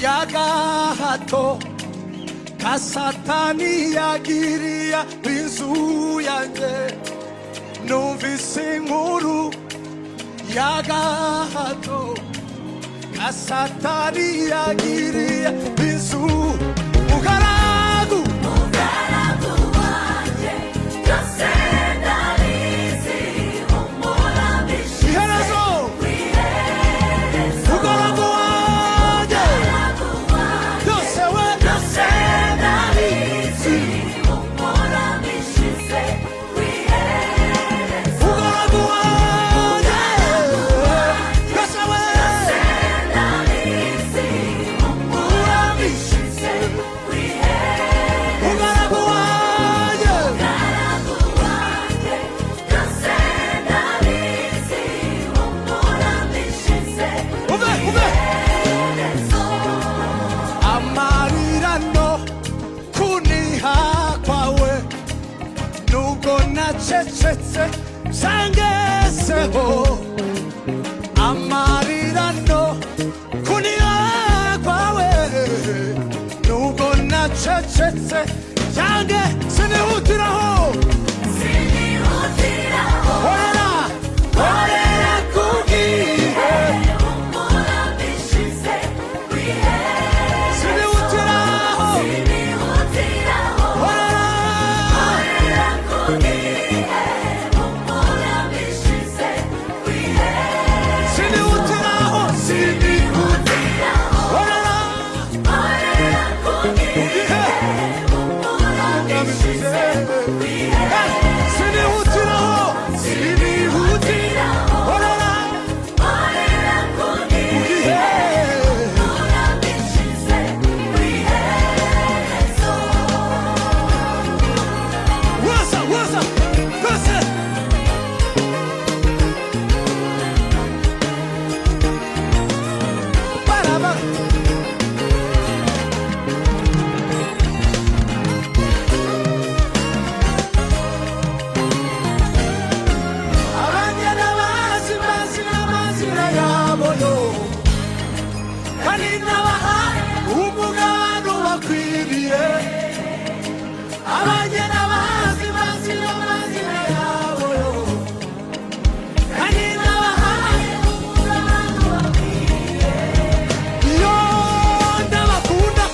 y'agahato ka Satani yagiriye inzu yanjye. Numvise inkuru y'agahato ka Satani yagiriye inzu mugaragu wanjye byose ndabizi umuramishe iherezo mugaragu wanjye byose we byose ndabizi umuramishe w'iherezo mugaragu wanjye byose we ndabizi umuramishe w'iherezo mugaragu wanjye byose ndabizi umuramishe uve amarira no kuniha kwawe nubwo nacecetse byangezeho. Amarira no kuniha kwawe nubwo nacecetse byange sinihutiraho horera horera kubwihe sinihutiraho horera sinihutiraho horera kubwihe sinihutiraho horera kubwihe What's up? What's up? Listen. Para. Abanyana bazira yabo yo. Kandi nabaha umugabane bakwiriye. Abanyana bazira yabo yo. Kandi nabaha umugabane bakwiriye. Yo ndabakunda.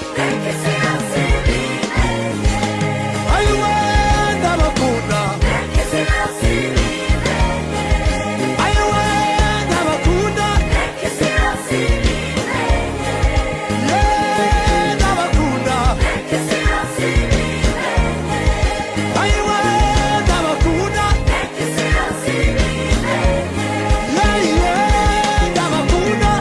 Ayiwe ndabakunda. Ayiwe ndabakunda. Yeah, ndabakunda. Ayiwe ndabakunda. Yeah, yeah, ndabakunda.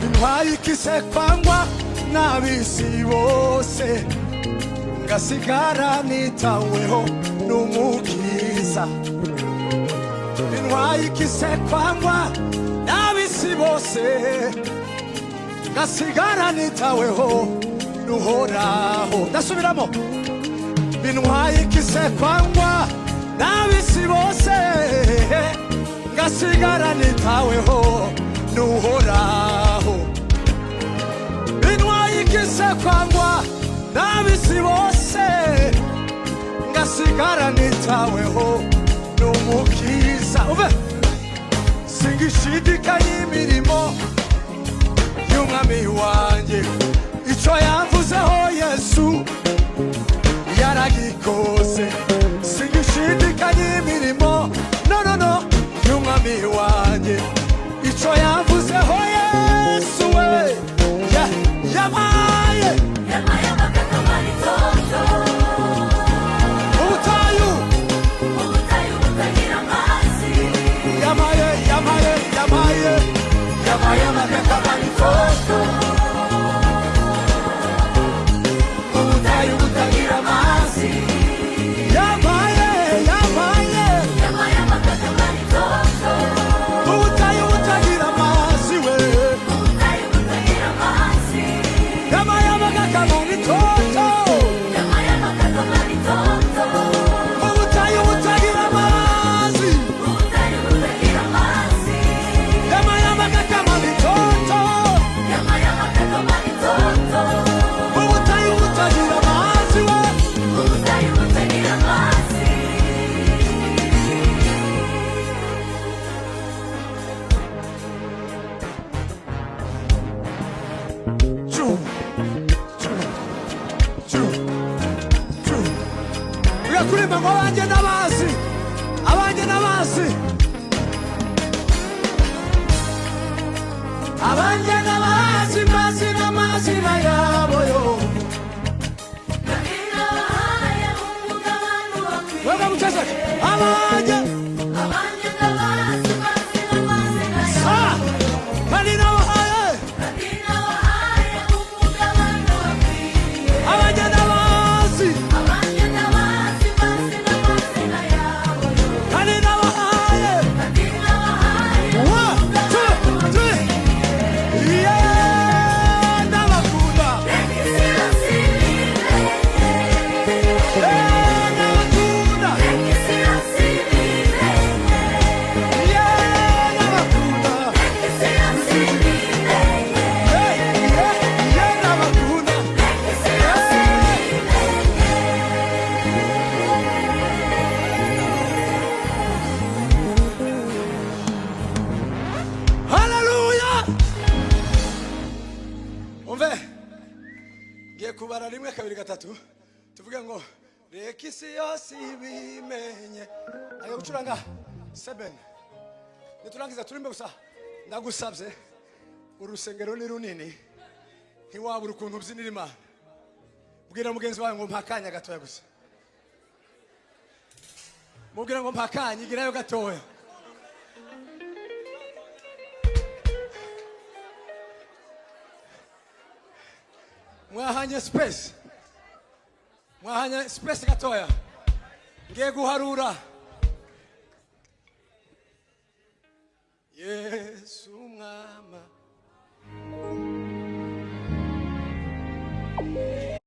Intwaye ikise kwangwa n'abisi bose ngasigara nitaweho n'umukiza. Intwaye ikise kwangwa n'abisi bose ngasigara nitaweho n'uhoraho. Ndasubiramo. Intwaye ikise kwangwa n'abisi bose ngasigara nitaweho n'uhoraho. Intwaye ikise kwangwa n'abisi bose ngasigara nitaweho n'umukiza. Uve singishidikanya imirimo y'umwami wanjye. Icyo yavuzeho Yesu yaragikoze. Singishidikanya imirimo no y'umwami wanjye. Icyo yavuzeho Yesu we yamaye ubutayu yamaye amateka manitoto ubutayu butagira amazi yamaye ubutayu butagira amazi we yamaye amateka manitoto ubutayu butagira kurimba ngo abanjye n'abazi, abanjye n'abazi, abanjye n'abazi mazina mazina yabo yo. Wega mutesa abanjye kanina wahaye abanjye n'abazi kanina wahaye 1 2 3 yeah n'abakunda kubara 1 2 3 tuvuge ngo reka isi yose ibimenye. Ayo gucuranga 7 niturangiza turimbe gusa ndagusabye urusengero ni runini ntiwabura ukuntu ubyinira Imana. Bwira mugenzi wawe ngo mpakanya gatoya gusa, mubwira ngo mpakanya igirayo gatoya. Mwahanye space gatoya, ngiye guharura. Yesu mwama